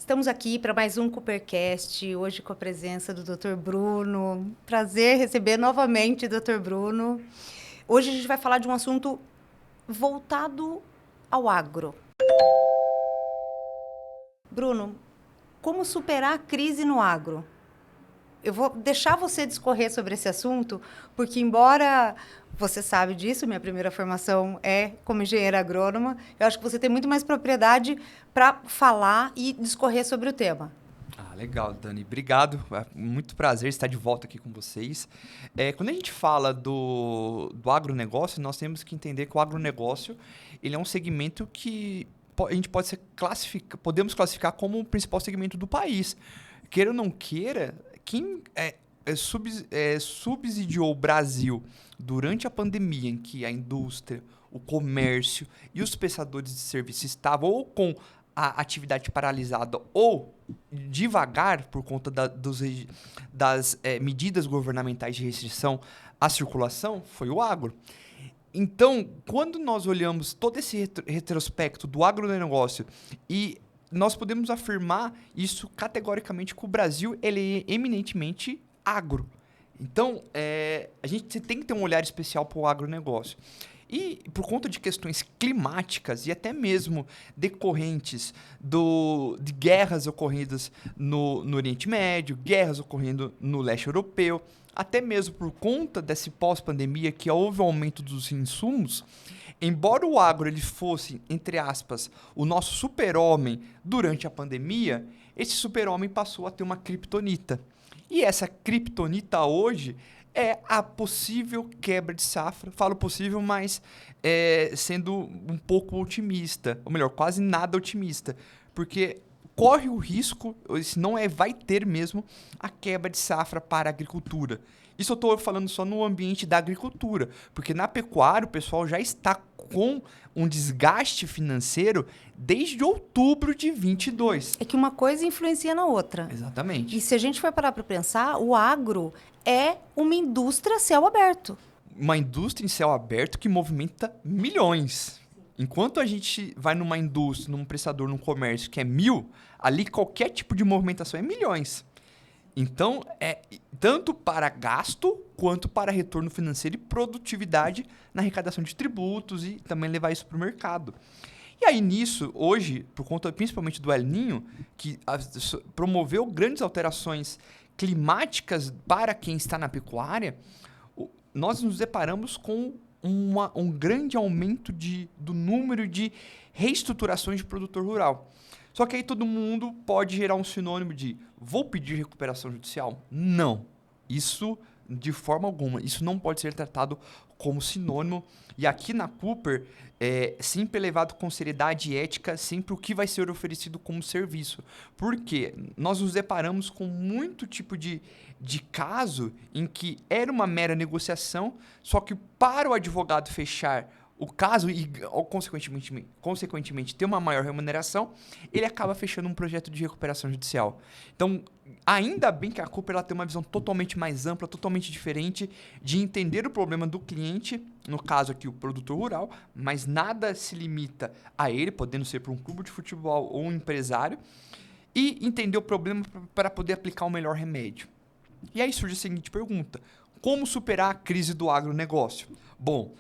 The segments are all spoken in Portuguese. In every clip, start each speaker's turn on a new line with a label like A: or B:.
A: Estamos aqui para mais um Coopercast, hoje com a presença do Dr. Bruno. Prazer receber novamente o Dr. Bruno. Hoje a gente vai falar de um assunto voltado ao agro. Bruno, como superar a crise no agro? Eu vou deixar você discorrer sobre esse assunto, porque embora você sabe disso, minha primeira formação é como engenheira agrônoma, eu acho que você tem muito mais propriedade para falar e discorrer sobre o tema.
B: Legal, Dani. Obrigado. É muito prazer estar de volta aqui com vocês. Quando a gente fala do agronegócio, nós temos que entender que o agronegócio ele é um segmento que a gente podemos classificar como o principal segmento do país. Queira ou não queira, quem subsidiou o Brasil durante a pandemia, em que a indústria, o comércio e os prestadores de serviço estavam ou com a atividade paralisada ou devagar por conta das medidas governamentais de restrição à circulação, foi o agro. Então, quando nós olhamos todo esse retrospecto do agronegócio e nós podemos afirmar isso categoricamente que o Brasil ele é eminentemente agro. Então, a gente tem que ter um olhar especial para o agronegócio. E por conta de questões climáticas e até mesmo decorrentes de guerras ocorridas no Oriente Médio, guerras ocorrendo no leste europeu, até mesmo por conta desse pós-pandemia que houve um aumento dos insumos, embora o agro ele fosse, entre aspas, o nosso super-homem durante a pandemia, esse super-homem passou a ter uma criptonita. E essa criptonita hoje é a possível quebra de safra. Falo possível, mas sendo um pouco otimista. Ou melhor, quase nada otimista. Porque corre o risco, se não vai ter mesmo, a quebra de safra para a agricultura. Isso eu estou falando só no ambiente da agricultura. Porque na pecuária o pessoal já está com um desgaste financeiro desde outubro de 22.
A: É que uma coisa influencia na outra.
B: Exatamente.
A: E se a gente for parar para pensar, o agro é uma indústria a céu aberto.
B: Uma indústria em céu aberto que movimenta milhões. Enquanto a gente vai numa indústria, num prestador, num comércio que é 1.000, ali qualquer tipo de movimentação é milhões. Então, é tanto para gasto quanto para retorno financeiro e produtividade na arrecadação de tributos e também levar isso para o mercado. E aí nisso, hoje, por conta principalmente do El Niño, que promoveu grandes alterações climáticas para quem está na pecuária, nós nos deparamos com um grande aumento do número de reestruturações de produtor rural. Só que aí todo mundo pode gerar um sinônimo de vou pedir recuperação judicial? Não. Isso, de forma alguma, isso não pode ser tratado como sinônimo. E aqui na Cooper, sempre é levado com seriedade e ética sempre o que vai ser oferecido como serviço. Porque nós nos deparamos com muito tipo de caso em que era uma mera negociação, só que para o advogado fechar o caso e, consequentemente, ter uma maior remuneração, ele acaba fechando um projeto de recuperação judicial. Então, ainda bem que a Cooper ela tem uma visão totalmente mais ampla, totalmente diferente de entender o problema do cliente, no caso aqui o produtor rural, mas nada se limita a ele, podendo ser para um clube de futebol ou um empresário, e entender o problema para poder aplicar o melhor remédio. E aí surge a seguinte pergunta: como superar a crise do agronegócio? Bom,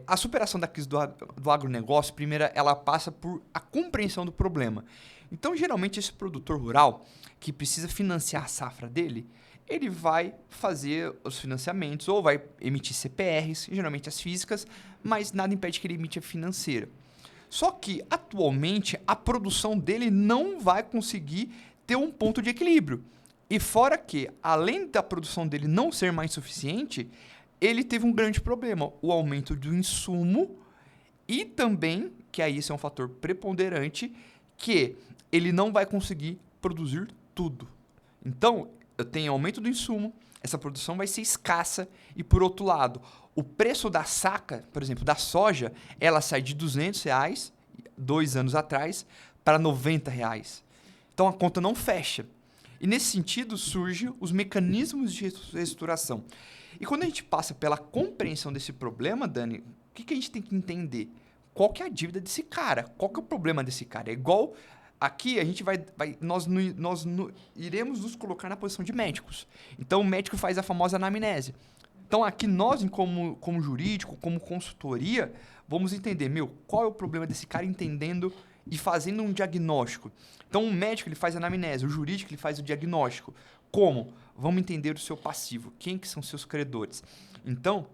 B: a superação da crise do agronegócio, primeiro, ela passa por a compreensão do problema. Então, geralmente, esse produtor rural que precisa financiar a safra dele, ele vai fazer os financiamentos ou vai emitir CPRs, geralmente as físicas, mas nada impede que ele emita a financeira. Só que, atualmente, a produção dele não vai conseguir ter um ponto de equilíbrio. E fora que, além da produção dele não ser mais suficiente, ele teve um grande problema, o aumento do insumo e também, que aí esse é um fator preponderante, que ele não vai conseguir produzir tudo. Então, eu tenho aumento do insumo, essa produção vai ser escassa e, por outro lado, o preço da saca, por exemplo, da soja, ela sai de R$200, 2 anos atrás, para R$90. Então, a conta não fecha. E, nesse sentido, surgem os mecanismos de reestruturação. E quando a gente passa pela compreensão desse problema, Dani, o que a gente tem que entender? Qual que é a dívida desse cara? Qual que é o problema desse cara? É igual aqui a gente iremos nos colocar na posição de médicos. Então, o médico faz a famosa anamnese. Então, aqui nós, como jurídico, como consultoria, vamos entender, qual é o problema desse cara entendendo e fazendo um diagnóstico. Então, o médico ele faz a anamnese, o jurídico ele faz o diagnóstico. Como? Vamos entender o seu passivo, quem que são seus credores. Então,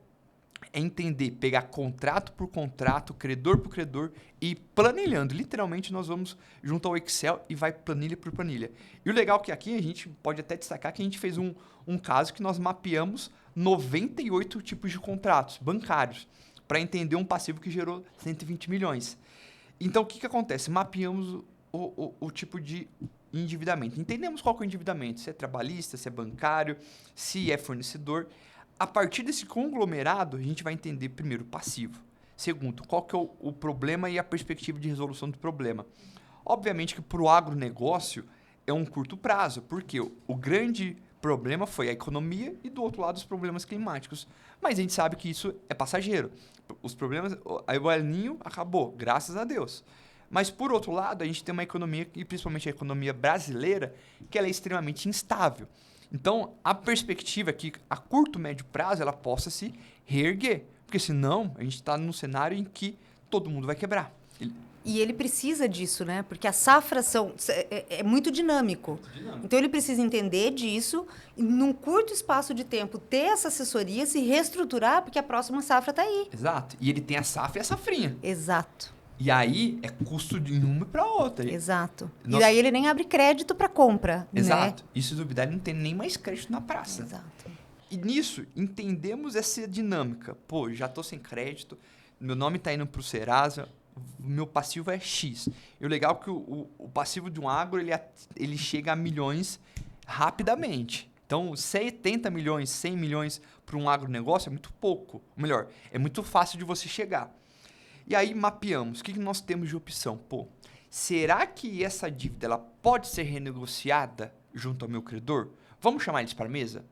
B: é entender, pegar contrato por contrato, credor por credor e planilhando. Literalmente, nós vamos junto ao Excel e vai planilha por planilha. E o legal é que aqui a gente pode até destacar que a gente fez um caso que nós mapeamos 98 tipos de contratos bancários para entender um passivo que gerou 120 milhões. Então, o que acontece? Mapeamos o tipo de endividamento. Entendemos qual que é o endividamento, se é trabalhista, se é bancário, se é fornecedor. A partir desse conglomerado, a gente vai entender, primeiro, o passivo. Segundo, qual que é o problema e a perspectiva de resolução do problema. Obviamente que para o agronegócio é um curto prazo, porque o grande problema foi a economia e, do outro lado, os problemas climáticos. Mas a gente sabe que isso é passageiro. Os problemas, o El Niño acabou, graças a Deus. Mas, por outro lado, a gente tem uma economia, e principalmente a economia brasileira, que ela é extremamente instável. Então, a perspectiva é que, a curto, médio prazo, ela possa se reerguer. Porque, senão, a gente está num cenário em que todo mundo vai quebrar.
A: E ele precisa disso, né? Porque as safras é muito dinâmico. Então, ele precisa entender disso e, num curto espaço de tempo, ter essa assessoria, se reestruturar, porque a próxima safra está aí.
B: Exato. E ele tem a safra e a safrinha.
A: Exato.
B: E aí, é custo de uma para outra.
A: Exato. E daí ele nem abre crédito para compra.
B: Exato.
A: Né?
B: E se duvidar, ele não tem nem mais crédito na praça.
A: Exato.
B: E nisso, entendemos essa dinâmica. Pô, já estou sem crédito, meu nome está indo para o Serasa, meu passivo é X. E o legal é que o passivo de um agro, ele chega a milhões rapidamente. Então, 70 milhões, 100 milhões para um agronegócio é muito pouco. Ou melhor, é muito fácil de você chegar. E aí mapeamos, o que nós temos de opção? Pô, será que essa dívida ela pode ser renegociada junto ao meu credor? Vamos chamar eles para a mesa?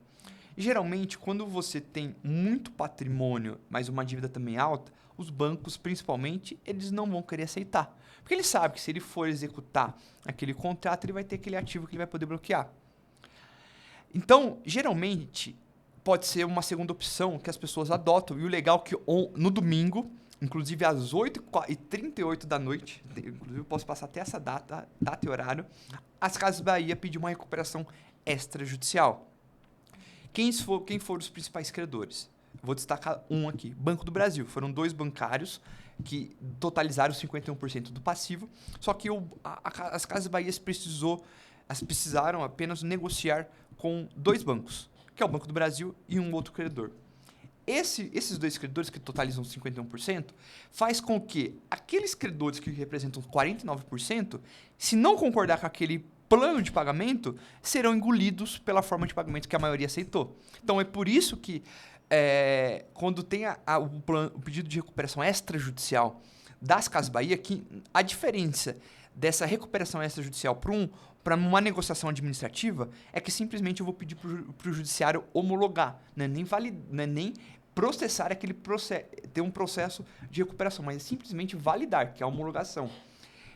B: E, geralmente, quando você tem muito patrimônio, mas uma dívida também alta, os bancos, principalmente, eles não vão querer aceitar. Porque ele sabe que se ele for executar aquele contrato, ele vai ter aquele ativo que ele vai poder bloquear. Então, geralmente, pode ser uma segunda opção que as pessoas adotam. E o legal é que no domingo, inclusive às 8h38 da noite, inclusive eu posso passar até essa data e horário, as Casas Bahia pediram uma recuperação extrajudicial. Quem foram os principais credores? Vou destacar um aqui, Banco do Brasil. Foram 2 bancários que totalizaram 51% do passivo, só que as Casas Bahia precisaram apenas negociar com 2 bancos, que é o Banco do Brasil e um outro credor. Esses 2 credores, que totalizam 51%, faz com que aqueles credores que representam 49%, se não concordar com aquele plano de pagamento, serão engolidos pela forma de pagamento que a maioria aceitou. Então, é por isso que, quando tem o pedido de recuperação extrajudicial das Casas Bahia, que a diferença dessa recuperação extrajudicial para uma negociação administrativa é que simplesmente eu vou pedir para o judiciário homologar, não é nem processar ter um processo de recuperação, mas é simplesmente validar, que é a homologação.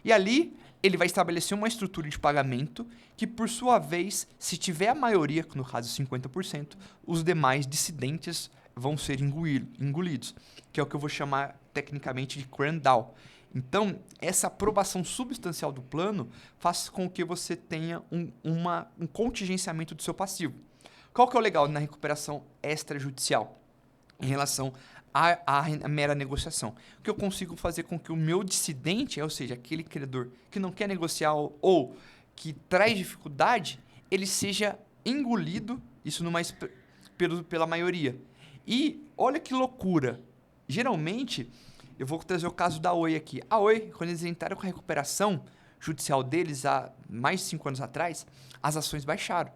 B: E ali ele vai estabelecer uma estrutura de pagamento que, por sua vez, se tiver a maioria, no caso 50%, os demais dissidentes vão ser engolidos, que é o que eu vou chamar tecnicamente de cram-down. Então, essa aprovação substancial do plano faz com que você tenha um contingenciamento do seu passivo. Qual que é o legal na recuperação extrajudicial em relação à mera negociação? Que eu consigo fazer com que o meu dissidente, ou seja, aquele credor que não quer negociar ou que traz dificuldade, ele seja engolido, isso pela maioria. E olha que loucura, geralmente, eu vou trazer o caso da Oi aqui. A Oi, quando eles entraram com a recuperação judicial deles há mais de 5 anos atrás, as ações baixaram.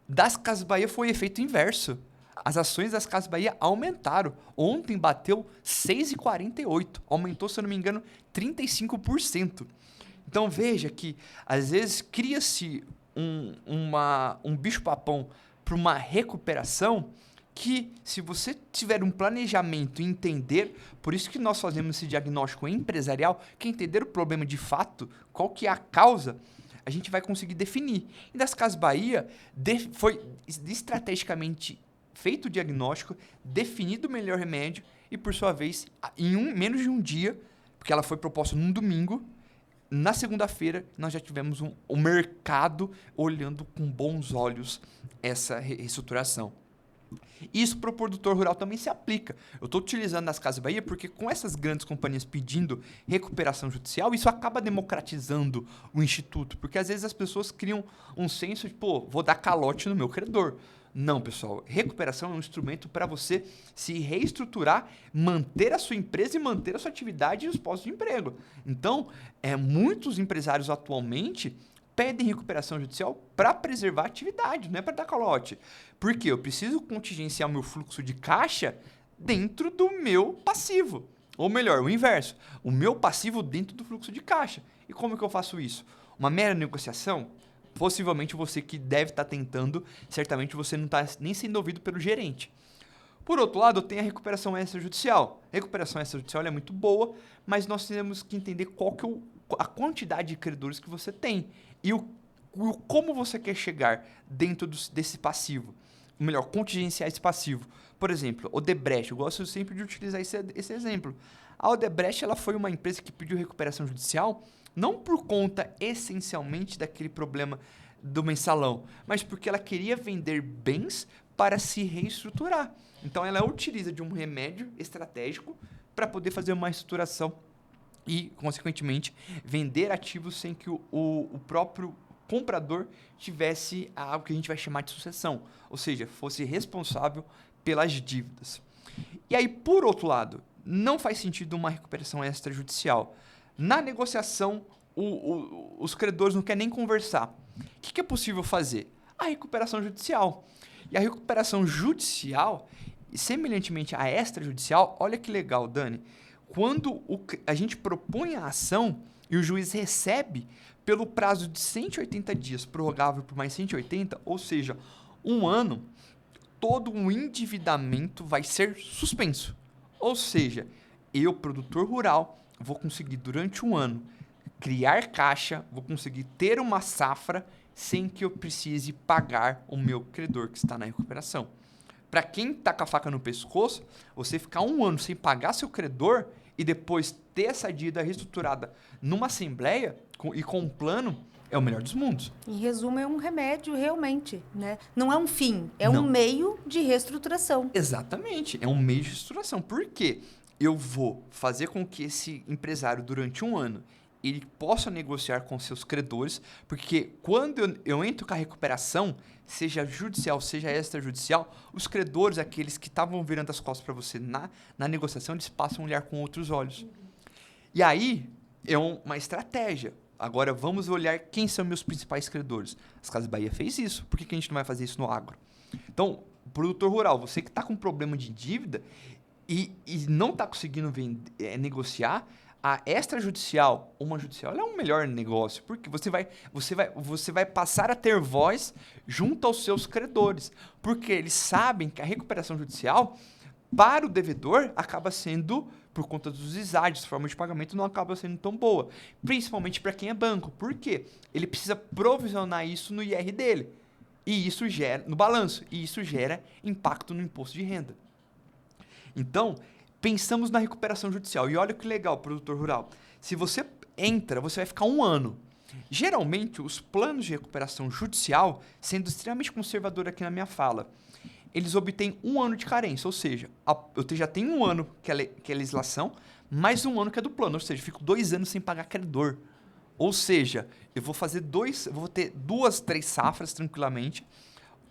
B: Das Casas Bahia foi o efeito inverso. As ações das Casas Bahia aumentaram. Ontem bateu 6,48. Aumentou, se eu não me engano, 35%. Então veja que, às vezes, cria-se um bicho-papão para uma recuperação que se você tiver um planejamento e entender, por isso que nós fazemos esse diagnóstico empresarial, que é entender o problema de fato, qual que é a causa, a gente vai conseguir definir. E das Casas Bahia, foi estrategicamente feito o diagnóstico, definido o melhor remédio e, por sua vez, em menos de um dia, porque ela foi proposta num domingo, na segunda-feira nós já tivemos o mercado olhando com bons olhos essa reestruturação. Isso para o produtor rural também se aplica. Eu estou utilizando nas Casas Bahia porque com essas grandes companhias pedindo recuperação judicial, isso acaba democratizando o instituto, porque às vezes as pessoas criam um senso de, pô, vou dar calote no meu credor. Não, pessoal, recuperação é um instrumento para você se reestruturar, manter a sua empresa e manter a sua atividade e os postos de emprego. Então, muitos empresários atualmente pedem recuperação judicial para preservar a atividade, não é para dar calote. Por quê? Eu preciso contingenciar o meu fluxo de caixa dentro do meu passivo. Ou melhor, o inverso. O meu passivo dentro do fluxo de caixa. E como que eu faço isso? Uma mera negociação? Possivelmente você que deve estar tentando, certamente você não está nem sendo ouvido pelo gerente. Por outro lado, tem a recuperação extrajudicial. A recuperação extrajudicial é muito boa, mas nós temos que entender qual que é a quantidade de credores que você tem e como você quer chegar dentro desse passivo. Ou melhor, contingenciar esse passivo. Por exemplo, Odebrecht, eu gosto sempre de utilizar esse exemplo. A Odebrecht ela foi uma empresa que pediu recuperação judicial não por conta essencialmente daquele problema do mensalão, mas porque ela queria vender bens para se reestruturar. Então ela utiliza de um remédio estratégico para poder fazer uma estruturação e, consequentemente, vender ativos sem que o próprio comprador tivesse algo que a gente vai chamar de sucessão, ou seja, fosse responsável pelas dívidas. E aí, por outro lado, não faz sentido uma recuperação extrajudicial. Na negociação, os credores não querem nem conversar. O que é possível fazer? A recuperação judicial. E a recuperação judicial, semelhantemente à extrajudicial, olha que legal, Dani. Quando a gente propõe a ação e o juiz recebe pelo prazo de 180 dias, prorrogável por mais 180, ou seja, um ano, todo o endividamento vai ser suspenso. Ou seja, eu, produtor rural, vou conseguir durante um ano criar caixa, vou conseguir ter uma safra sem que eu precise pagar o meu credor que está na recuperação. Para quem está com a faca no pescoço, você ficar um ano sem pagar seu credor e depois ter essa dívida reestruturada numa assembleia e com um plano, é o melhor dos mundos.
A: Em resumo, é um remédio realmente, né? Não é um fim, é um meio de reestruturação.
B: Exatamente, é um meio de reestruturação. Por quê? Eu vou fazer com que esse empresário, durante um ano, ele possa negociar com seus credores, porque quando eu entro com a recuperação, seja judicial, seja extrajudicial, os credores, aqueles que estavam virando as costas para você na negociação, eles passam a olhar com outros olhos. E aí, é uma estratégia. Agora, vamos olhar quem são meus principais credores. As Casas Bahia fez isso. Por que a gente não vai fazer isso no agro? Então, produtor rural, você que está com problema de dívida e não está conseguindo negociar, a extrajudicial ou uma judicial é um melhor negócio, porque você vai passar a ter voz junto aos seus credores, porque eles sabem que a recuperação judicial, para o devedor, acaba sendo, por conta dos deságios, forma de pagamento não acaba sendo tão boa, principalmente para quem é banco. Por quê? Ele precisa provisionar isso no IR dele, e isso gera, no balanço, e isso gera impacto no imposto de renda. Então, pensamos na recuperação judicial. E olha que legal, produtor rural. Se você entra, você vai ficar um ano. Geralmente, os planos de recuperação judicial, sendo extremamente conservador aqui na minha fala, eles obtêm um ano de carência. Ou seja, eu já tenho um ano que é a legislação, mais um ano que é do plano. Ou seja, eu fico 2 anos sem pagar credor. Ou seja, eu vou ter 2, 3 safras tranquilamente,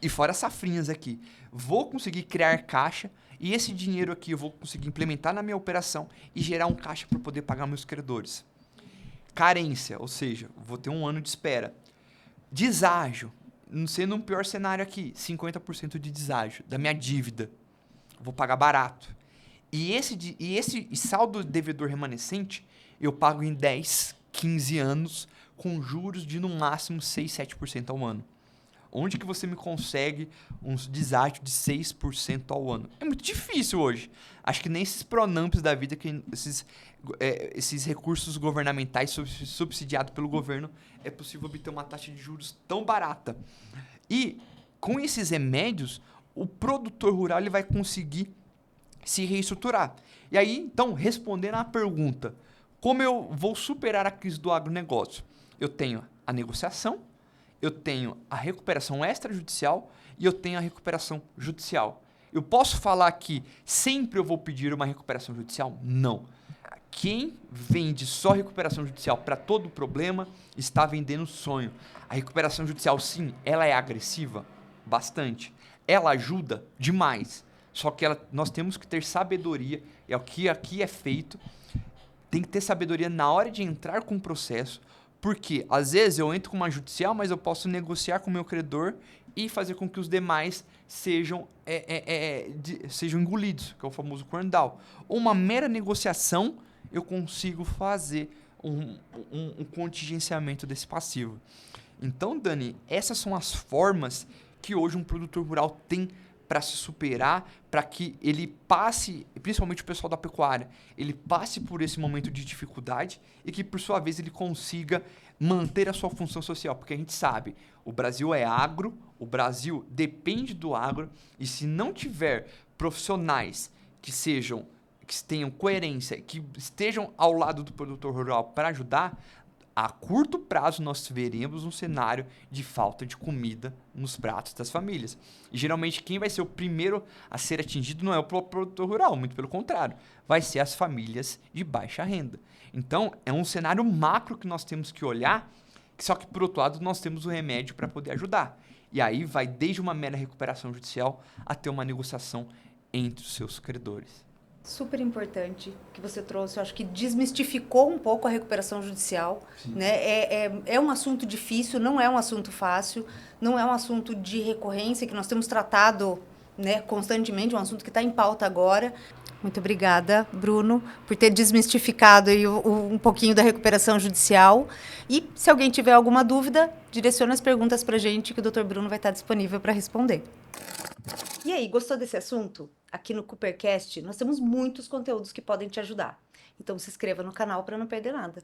B: e fora as safrinhas aqui. Vou conseguir criar caixa, e esse dinheiro aqui eu vou conseguir implementar na minha operação e gerar um caixa para poder pagar meus credores. Carência, ou seja, vou ter um ano de espera. Deságio, sendo um pior cenário aqui, 50% de deságio da minha dívida. Vou pagar barato. E esse saldo devedor remanescente eu pago em 10, 15 anos com juros de no máximo 6, 7% ao ano. Onde que você me consegue uns deságio de 6% ao ano? É muito difícil hoje. Acho que nem esses Pronamps da vida, esses recursos governamentais subsidiados pelo governo, é possível obter uma taxa de juros tão barata. E com esses remédios, o produtor rural ele vai conseguir se reestruturar. E aí, então, respondendo à pergunta, como eu vou superar a crise do agronegócio? Eu tenho a negociação, eu tenho a recuperação extrajudicial e eu tenho a recuperação judicial. Eu posso falar que sempre eu vou pedir uma recuperação judicial? Não. Quem vende só recuperação judicial para todo problema está vendendo sonho. A recuperação judicial, sim, ela é agressiva? Bastante. Ela ajuda demais. Só que nós temos que ter sabedoria, é o que aqui é feito. Tem que ter sabedoria na hora de entrar com o processo, porque às vezes eu entro com uma judicial, mas eu posso negociar com o meu credor e fazer com que os demais sejam engolidos, que é o famoso corn down. Uma mera negociação, eu consigo fazer um contingenciamento desse passivo. Então, Dani, essas são as formas que hoje um produtor rural tem para se superar, para que ele passe, principalmente o pessoal da pecuária, ele passe por esse momento de dificuldade e que, por sua vez, ele consiga manter a sua função social. Porque a gente sabe, o Brasil é agro, o Brasil depende do agro, e se não tiver profissionais que tenham coerência, que estejam ao lado do produtor rural para ajudar, a curto prazo nós veremos um cenário de falta de comida nos pratos das famílias. E geralmente quem vai ser o primeiro a ser atingido não é o produtor rural, muito pelo contrário, vai ser as famílias de baixa renda. Então é um cenário macro que nós temos que olhar, só que por outro lado nós temos o remédio para poder ajudar. E aí vai desde uma mera recuperação judicial até uma negociação entre os seus credores.
A: Super importante que você trouxe, eu acho que desmistificou um pouco a recuperação judicial, né? É um assunto difícil, não é um assunto fácil, não é um assunto de recorrência que nós temos tratado, né, constantemente, um assunto que está em pauta agora. Muito obrigada, Bruno, por ter desmistificado aí um pouquinho da recuperação judicial. E se alguém tiver alguma dúvida, direciona as perguntas para a gente que o Dr. Bruno vai estar disponível para responder. E aí, gostou desse assunto? Aqui no Coopercast, nós temos muitos conteúdos que podem te ajudar. Então, se inscreva no canal para não perder nada.